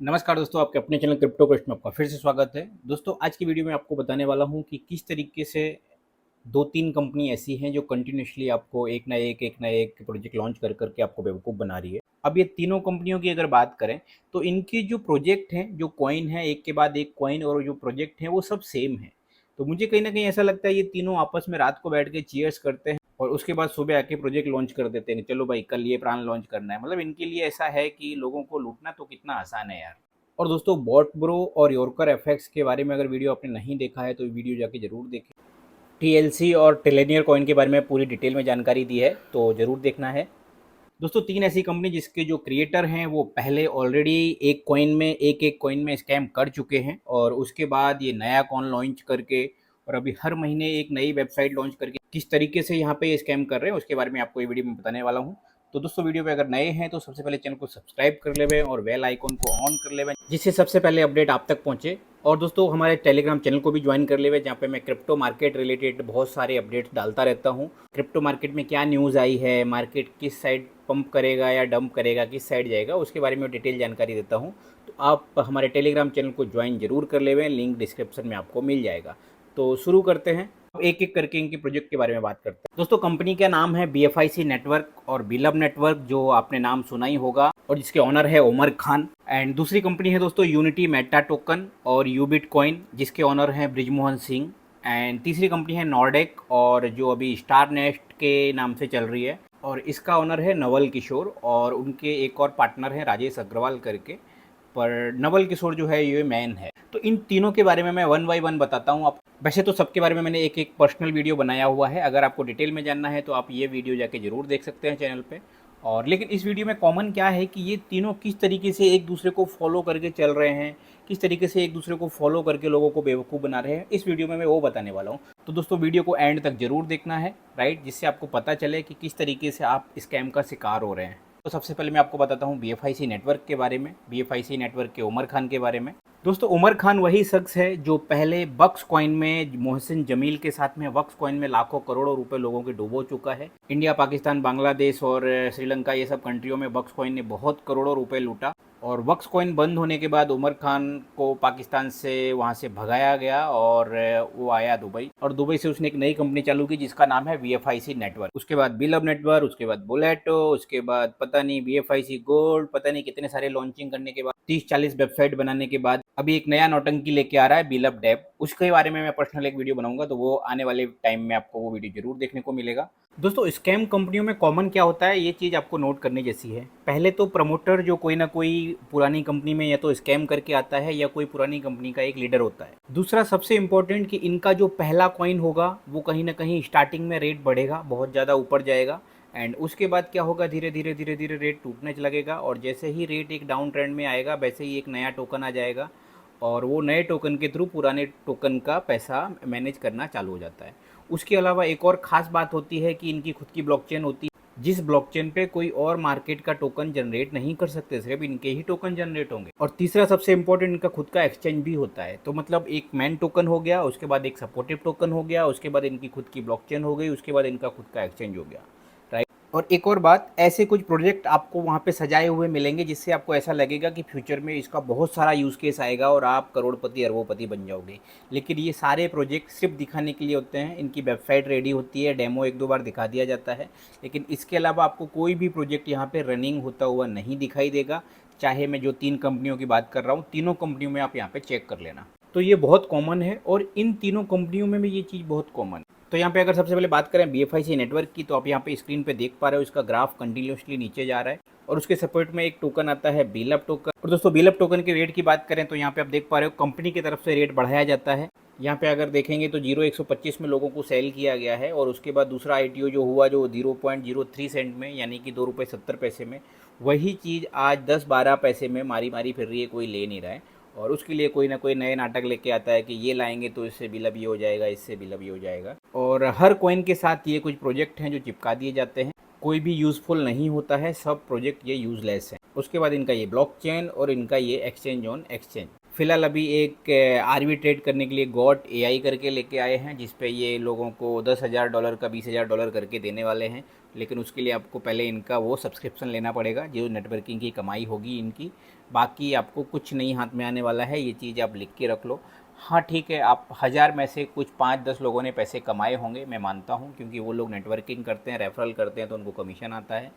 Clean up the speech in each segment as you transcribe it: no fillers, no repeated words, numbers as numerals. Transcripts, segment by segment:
नमस्कार दोस्तों, आपके अपने चैनल क्रिप्टो क्वेस्ट में आपका फिर से स्वागत है। दोस्तों, आज की वीडियो में आपको बताने वाला हूं कि किस तरीके से 2-3 कंपनी ऐसी हैं जो कंटिन्यूअसली आपको एक ना एक प्रोजेक्ट लॉन्च कर करके आपको बेवकूफ़ बना रही है। अब ये तीनों कंपनियों की अगर बात करें, तो इनके जो प्रोजेक्ट हैं, जो कॉइन है, एक के बाद एक कॉइन और जो प्रोजेक्ट हैं, वो सब सेम है। तो मुझे कहीं न कहीं ऐसा लगता है ये तीनों आपस में रात को बैठ के चीयर्स करते हैं और उसके बाद सुबह आके प्रोजेक्ट लॉन्च कर देते हैं। चलो भाई, कल ये प्लान लॉन्च करना है। मतलब इनके लिए ऐसा है कि लोगों को लूटना तो कितना आसान है यार। और दोस्तों, बॉट ब्रो और योरकर एफएक्स के बारे में अगर वीडियो आपने नहीं देखा है तो वीडियो जाके ज़रूर देखें। टीएलसी और टेलेनियर कॉइन के बारे में पूरी डिटेल में जानकारी दी है, तो ज़रूर देखना है। दोस्तों, 3 ऐसी कंपनी जिसके जो क्रिएटर हैं वो पहले ऑलरेडी एक कॉइन में स्कैम कर चुके हैं और उसके बाद ये नया कॉइन लॉन्च करके और अभी हर महीने एक नई वेबसाइट लॉन्च करके किस तरीके से यहाँ पे ये स्कैम कर रहे हैं उसके बारे में आपको ये वीडियो में बताने वाला हूँ। तो दोस्तों, वीडियो पे अगर नए हैं तो सबसे पहले चैनल को सब्सक्राइब कर लेवें और बेल आइकॉन को ऑन कर लेवें, जिससे सबसे पहले अपडेट आप तक पहुँचे। और दोस्तों, हमारे टेलीग्राम चैनल को भी ज्वाइन कर लेवे, जहाँ पे मैं क्रिप्टो मार्केट रिलेटेड बहुत सारे अपडेट्स डालता रहता हूँ। क्रिप्टो मार्केट में क्या न्यूज़ आई है, मार्केट किस साइड पंप करेगा या डंप करेगा, किस साइड जाएगा, उसके बारे में डिटेल जानकारी देता हूँ। तो आप हमारे टेलीग्राम चैनल को ज्वाइन जरूर कर लेवें, लिंक डिस्क्रिप्शन में आपको मिल जाएगा। तो शुरू करते हैं, अब एक एक करके इनके प्रोजेक्ट के बारे में बात करते हैं। दोस्तों, कंपनी का नाम है BFIC नेटवर्क और बिलब नेटवर्क, जो आपने नाम सुना ही होगा, और जिसके ऑनर है उमर खान। एंड दूसरी कंपनी है दोस्तों यूनिटी मेटा टोकन और यूबिट कॉइन, जिसके ऑनर हैं ब्रिजमोहन सिंह। एंड तीसरी कंपनी है नॉर्डेक, और जो अभी स्टार नेस्ट के नाम से चल रही है, और इसका ऑनर है नवल किशोर, और उनके एक और पार्टनर हैं राजेश अग्रवाल करके, पर नवल किशोर जो है ये मैन है। तो इन तीनों के बारे में मैं वन बाय वन बताता हूँ आप। वैसे तो सबके बारे में मैंने एक एक पर्सनल वीडियो बनाया हुआ है, अगर आपको डिटेल में जानना है तो आप ये वीडियो जाके ज़रूर देख सकते हैं चैनल पे। और लेकिन इस वीडियो में कॉमन क्या है कि ये तीनों किस तरीके से एक दूसरे को फॉलो करके चल रहे हैं, किस तरीके से एक दूसरे को फॉलो करके लोगों को बेवकूफ़ बना रहे हैं, इस वीडियो में मैं वो बताने वाला हूँ। तो दोस्तों, वीडियो को एंड तक ज़रूर देखना है, राइट, जिससे आपको पता चले कि किस तरीके से आप स्कैम का शिकार हो रहे हैं। तो सबसे पहले मैं आपको बताता हूँ BFIC नेटवर्क के बारे में, BFIC नेटवर्क के उमर खान के बारे में। दोस्तों, उमर खान वही शख्स है जो पहले बक्स कॉइन में मोहसिन जमील के साथ में बक्स कॉइन में लाखों करोड़ों रुपए लोगों के डुबो चुका है। इंडिया, पाकिस्तान, बांग्लादेश और श्रीलंका, ये सब कंट्रियों में बक्स कॉइन ने बहुत करोड़ों रुपए लूटा। और वक्स कॉइन बंद होने के बाद उमर खान को पाकिस्तान से वहाँ से भगाया गया और वो आया दुबई, और दुबई से उसने एक नई कंपनी चालू की जिसका नाम है BFIC नेटवर्क। उसके बाद बिलब नेटवर्क, उसके बाद बुलेटो, उसके बाद पता नहीं BFIC गोल्ड, पता नहीं कितने सारे लॉन्चिंग करने के बाद 30-40 वेबसाइट बनाने के बाद अभी एक नया नौटंकी लेके आ रहा है बिलब डेव। उसके बारे में मैं पर्सनल एक वीडियो बनाऊंगा, तो वो आने वाले टाइम में आपको वो वीडियो जरूर देखने को मिलेगा। दोस्तों, स्कैम कंपनियों में कॉमन क्या होता है, ये चीज़ आपको नोट करने जैसी है। पहले तो प्रमोटर जो कोई ना कोई पुरानी कंपनी में या तो स्कैम करके आता है या कोई पुरानी कंपनी का एक लीडर होता है। दूसरा सबसे इम्पोर्टेंट कि इनका जो पहला कॉइन होगा वो कहीं ना कहीं स्टार्टिंग में रेट बढ़ेगा, बहुत ज़्यादा ऊपर जाएगा। एंड उसके बाद क्या होगा, धीरे धीरे धीरे धीरे रेट टूटने लगेगा, और जैसे ही रेट एक डाउन ट्रेंड में आएगा वैसे ही एक नया टोकन आ जाएगा, और वो नए टोकन के थ्रू पुराने टोकन का पैसा मैनेज करना चालू हो जाता है। उसके अलावा एक और ख़ास बात होती है कि इनकी खुद की ब्लॉकचेन होती है, जिस ब्लॉकचेन पे कोई और मार्केट का टोकन जनरेट नहीं कर सकते, सिर्फ इनके ही टोकन जनरेट होंगे। और तीसरा सबसे इंपॉर्टेंट, इनका खुद का एक्सचेंज भी होता है। तो मतलब एक मैन टोकन हो गया, उसके बाद एक सपोर्टिव टोकन हो गया, उसके बाद इनकी खुद की ब्लॉकचेन हो गई, उसके बाद इनका खुद का एक्सचेंज हो गया, राइट। और एक और बात, ऐसे कुछ प्रोजेक्ट आपको वहाँ पे सजाए हुए मिलेंगे जिससे आपको ऐसा लगेगा कि फ्यूचर में इसका बहुत सारा यूज़ केस आएगा और आप करोड़पति अरबोंपति बन जाओगे। लेकिन ये सारे प्रोजेक्ट सिर्फ दिखाने के लिए होते हैं, इनकी वेबसाइट रेडी होती है, डेमो एक दो बार दिखा दिया जाता है, लेकिन इसके अलावा आपको कोई भी प्रोजेक्ट यहाँ पे रनिंग होता हुआ नहीं दिखाई देगा। चाहे मैं जो 3 कंपनियों की बात कर रहा हूँ, तीनों कंपनियों में आप यहाँ पे चेक कर लेना। तो ये बहुत कॉमन है, और इन तीनों कंपनियों में भी ये चीज़ बहुत कॉमन है। तो यहाँ पे अगर सबसे पहले बात करें BFIC नेटवर्क की, तो आप यहाँ पे स्क्रीन पे देख पा रहे हो इसका ग्राफ कंटिन्यूसली नीचे जा रहा है, और उसके सपोर्ट में एक टोकन आता है बिलब टोकन। और दोस्तों, बिलब टोकन के रेट की बात करें तो यहाँ पे आप देख पा रहे हो कंपनी की तरफ से रेट बढ़ाया जाता है। यहाँ पे अगर देखेंगे तो 0.125 में लोगों को सेल किया गया है, और उसके बाद दूसरा ITO जो हुआ जो 0.03 सेंट में, यानी कि ₹2.70 में, वही चीज़ आज 10-12 पैसे में मारी मारी फिर रही है, कोई ले नहीं रहा है। और उसके लिए कोई ना कोई नए नाटक लेके आता है कि ये लाएंगे तो इससे बिलब ये हो जाएगा, इससे बिलब ये हो जाएगा। और हर कॉइन के साथ ये कुछ प्रोजेक्ट हैं जो चिपका दिए जाते हैं, कोई भी यूज़फुल नहीं होता है, सब प्रोजेक्ट ये यूज़लेस हैं। उसके बाद इनका ये ब्लॉकचेन और इनका ये एक्सचेंज ऑन एक्सचेंज। फ़िलहाल अभी एक आरबी ट्रेड करने के लिए गॉट एआई करके लेके आए हैं, जिस पे ये लोगों को $10,000 का $20,000 करके देने वाले हैं। लेकिन उसके लिए आपको पहले इनका वो सब्सक्रिप्शन लेना पड़ेगा जो नेटवर्किंग की कमाई होगी इनकी। बाकी आपको कुछ नहीं हाथ में आने वाला है, ये चीज़ आप लिख के रख लो। हाँ ठीक है, आप 1000 में से कुछ 5-10 लोगों ने पैसे कमाए होंगे, मैं मानता हूँ, क्योंकि वो लोग नेटवर्किंग करते हैं, रेफरल करते हैं, तो उनको कमीशन आता है।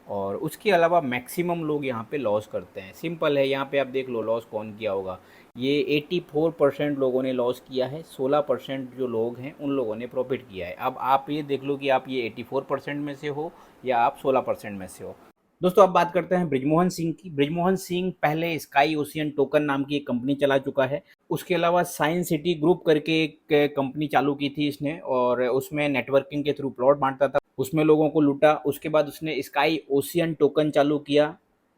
और उसके अलावा मैक्सिमम लोग यहाँ पे लॉस करते हैं। सिंपल है, यहाँ पे आप देख लो लॉस कौन किया होगा। ये 84% लोगों ने लॉस किया है, 16% जो लोग हैं उन लोगों ने प्रॉफिट किया है। अब आप ये देख लो कि आप ये 84% में से हो या आप 16% में से हो। दोस्तों अब बात करते हैं बृजमोहन सिंह की। बृजमोहन सिंह पहले स्काई ओशियन टोकन नाम की एक कंपनी चला चुका है। उसके अलावा साइंस सिटी ग्रुप करके एक कंपनी चालू की थी इसने, और उसमें नेटवर्किंग के थ्रू प्लॉट बांटता था, उसमें लोगों को लूटा। उसके बाद उसने स्काई ओशियन टोकन चालू किया,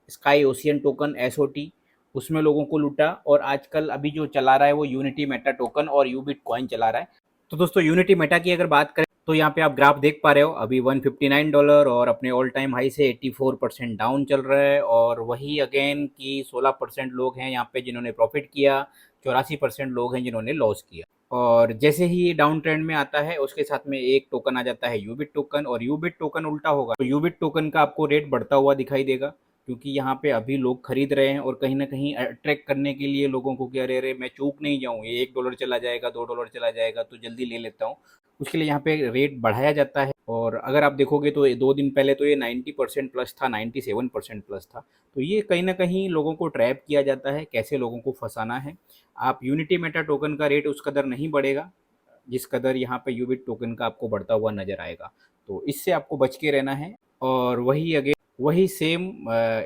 स्काई ओशियन टोकन एसओटी, उसमें लोगों को लूटा। और आजकल अभी जो चला रहा है वो यूनिटी मेटा टोकन और यूबिट कॉइन चला रहा है। तो दोस्तों यूनिटी मेटा की अगर बात करें तो यहाँ पे आप ग्राफ देख पा रहे हो, अभी $159 और अपने ऑल टाइम हाई से 84% डाउन चल रहा है। और वही अगेन कि 16% लोग हैं यहाँ पे जिन्होंने प्रॉफिट किया, 84% लोग हैं जिन्होंने लॉस किया। और जैसे ही ये डाउन ट्रेंड में आता है उसके साथ में एक टोकन आ जाता है यूबिट टोकन, और यूबिट टोकन उल्टा होगा तो यूबिट टोकन का आपको रेट बढ़ता हुआ दिखाई देगा, क्योंकि यहाँ पे अभी लोग खरीद रहे हैं और कहीं ना कहीं अट्रैक्ट करने के लिए लोगों को कि अरे अरे मैं चूक नहीं जाऊँ, ये $1 चला जाएगा, $2 चला जाएगा तो जल्दी ले लेता हूँ, उसके लिए यहाँ पे रेट बढ़ाया जाता है। और अगर आप देखोगे तो 2 दिन पहले तो ये 90% प्लस था, 97% प्लस था। तो ये कहीं ना कहीं लोगों को ट्रैप किया जाता है, कैसे लोगों को फंसाना है। आप यूनिटी मेटा टोकन का रेट उस कदर नहीं बढ़ेगा जिस कदर यहाँ पे यूबिट टोकन का आपको बढ़ता हुआ नजर आएगा, तो इससे आपको बच के रहना है। और वही अगेन वही सेम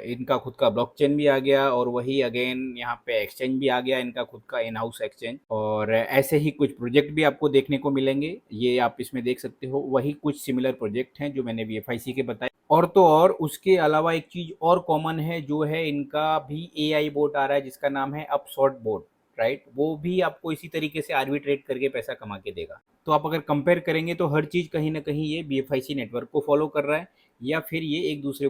इनका खुद का ब्लॉकचेन भी आ गया, और वही अगेन यहाँ पे एक्सचेंज भी आ गया, इनका खुद का इन हाउस एक्सचेंज। और ऐसे ही कुछ प्रोजेक्ट भी आपको देखने को मिलेंगे, ये आप इसमें देख सकते हो। वही कुछ सिमिलर प्रोजेक्ट हैं जो मैंने BFIC के बताए। और तो और उसके अलावा एक चीज़ और कॉमन है, जो है इनका भी AI बोट आ रहा है जिसका नाम है अपशॉट बोट, राइट। वो भी आपको इसी तरीके से आर्बिट्रेट करके पैसा कमा के देगा। तो आप अगर कंपेयर करेंगे तो हर चीज़ कहीं ना कहीं ये BFIC नेटवर्क को फॉलो कर रहा है, या फिर ये एक दूसरे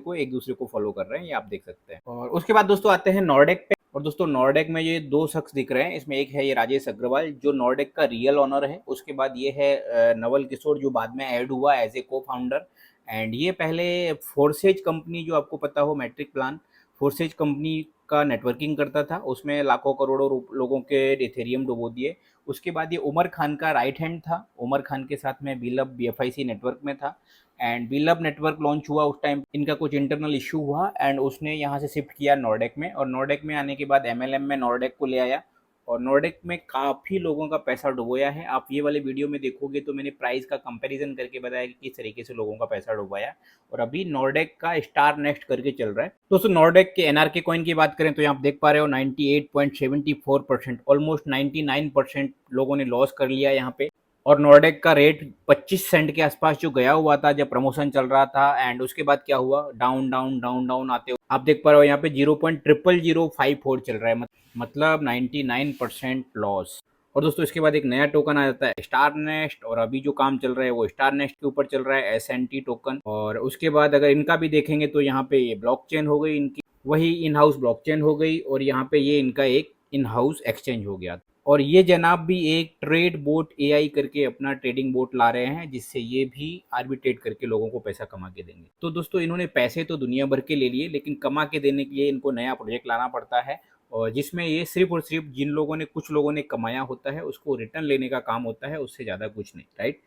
को फॉलो कर रहे हैं, ये आप देख सकते हैं। और उसके बाद दोस्तों आते हैं नॉर्डेक पे। और दोस्तों नॉर्डेक में ये दो शख्स दिख रहे हैं, इसमें एक है ये राजेश अग्रवाल जो नॉर्डेक का रियल ऑनर है। उसके बाद ये है नवल किशोर जो बाद में ऐड हुआ एज ए को फाउंडर। एंड ये पहले फोर्सेज कंपनी, जो आपको पता हो मैट्रिक प्लान, फोर्सेज कंपनी का नेटवर्किंग करता था, उसमें लाखों करोड़ों लोगों के इथेरियम डुबो दिए। उसके बाद ये उमर खान का राइट हैंड था, उमर खान के साथ में बीलब BFIC नेटवर्क में था। एंड बीलब नेटवर्क लॉन्च हुआ उस टाइम इनका कुछ इंटरनल इशू हुआ, एंड उसने यहाँ से शिफ्ट किया नॉर्डेक में। और नॉर्डेक में आने के बाद MLM में नॉर्डेक को ले आया, और नॉर्डेक में काफ़ी लोगों का पैसा डुबोया है। आप ये वाले वीडियो में देखोगे तो मैंने प्राइस का कंपैरिजन करके बताया कि किस तरीके से लोगों का पैसा डुबाया। और अभी नॉर्डेक का स्टार नेक्स्ट करके चल रहा है। दोस्तों नॉर्डेक के NRK कॉइन की बात करें तो यहाँ आप देख पा रहे हो 98.74%, ऑलमोस्ट 99% लोगों ने लॉस कर लिया यहाँ पे। और नॉर्डेक का रेट 25 सेंट के आसपास जो गया हुआ था जब प्रमोशन चल रहा था, एंड उसके बाद क्या हुआ, डाउन डाउन डाउन डाउन आते हुए आप देख पा रहे हो यहाँ पे 0.00054 चल रहा है, मतलब 99% लॉस। और दोस्तों इसके बाद एक नया टोकन आ जाता है स्टार नेस्ट, और अभी जो काम चल रहा है वो स्टार नेस्ट के ऊपर चल रहा है, SNT टोकन। और उसके बाद अगर इनका भी देखेंगे तो यहाँ पे ये ब्लॉकचेन हो गई इनकी, वही इन हाउस ब्लॉकचेन हो गई, और यहाँ पे ये इनका एक इन हाउस एक्सचेंज हो गया। और ये जनाब भी एक ट्रेड बोट AI करके अपना ट्रेडिंग बोट ला रहे हैं, जिससे ये भी आर्बिट्रेट करके लोगों को पैसा कमा के देंगे। तो दोस्तों इन्होंने पैसे तो दुनिया भर के ले लिए, लेकिन कमा के देने के लिए इनको नया प्रोजेक्ट लाना पड़ता है, और जिसमें ये सिर्फ और सिर्फ जिन लोगों ने कुछ लोगों ने कमाया होता है उसको रिटर्न लेने का काम होता है, उससे ज़्यादा कुछ नहीं, राइट।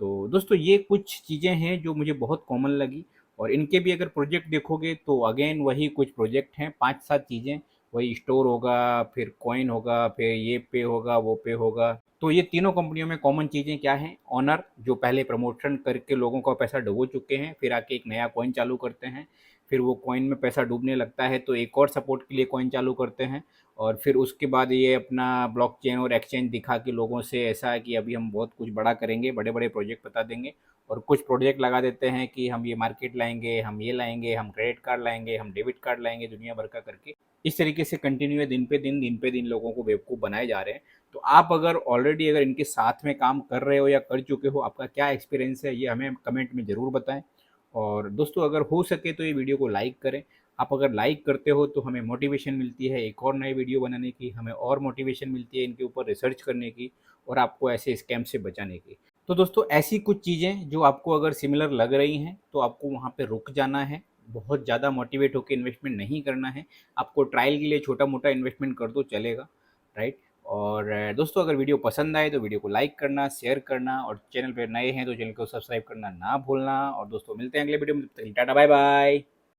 तो दोस्तों ये कुछ चीज़ें हैं जो मुझे बहुत कॉमन लगी। और इनके भी अगर प्रोजेक्ट देखोगे तो अगेन वही कुछ प्रोजेक्ट हैं, 5-7 चीज़ें, वही स्टोर होगा, फिर कॉइन होगा, फिर ये पे होगा, वो पे होगा। तो ये तीनों कंपनियों में कॉमन चीज़ें क्या हैं, ऑनर जो पहले प्रमोशन करके लोगों का पैसा डुबो चुके हैं, फिर आके एक नया कॉइन चालू करते हैं, फिर वो कॉइन में पैसा डूबने लगता है तो एक और सपोर्ट के लिए कॉइन चालू करते हैं, और फिर उसके बाद ये अपना ब्लॉकचेन और एक्सचेंज दिखा के लोगों से ऐसा है कि अभी हम बहुत कुछ बड़ा करेंगे, बड़े बड़े प्रोजेक्ट बता देंगे, और कुछ प्रोजेक्ट लगा देते हैं कि हम ये मार्केट लाएंगे, हम ये लाएंगे, हम क्रेडिट कार्ड लाएंगे, हम डेबिट कार्ड लाएंगे, दुनिया भर का करके इस तरीके से कंटिन्यू दिन पे दिन लोगों को बेवकूफ़ बनाए जा रहे हैं। तो आप अगर ऑलरेडी अगर इनके साथ में काम कर रहे हो या कर चुके हो, आपका क्या एक्सपीरियंस है ये हमें कमेंट में ज़रूर बताएं। और दोस्तों अगर हो सके तो ये वीडियो को लाइक करें, आप अगर लाइक करते हो तो हमें मोटिवेशन मिलती है एक और नई वीडियो बनाने की, हमें और मोटिवेशन मिलती है इनके ऊपर रिसर्च करने की और आपको ऐसे स्कैम से बचाने की। तो दोस्तों ऐसी कुछ चीज़ें जो आपको अगर सिमिलर लग रही हैं तो आपको वहाँ पे रुक जाना है, बहुत ज़्यादा मोटिवेट होकर इन्वेस्टमेंट नहीं करना है। आपको ट्रायल के लिए छोटा मोटा इन्वेस्टमेंट कर दो चलेगा, राइट। और दोस्तों अगर वीडियो पसंद आए तो वीडियो को लाइक करना, शेयर करना और चैनल पर नए हैं तो चैनल को सब्सक्राइब करना ना भूलना। और दोस्तों मिलते हैं अगले वीडियो में, तब तक के लिए टाटा बाय बाय।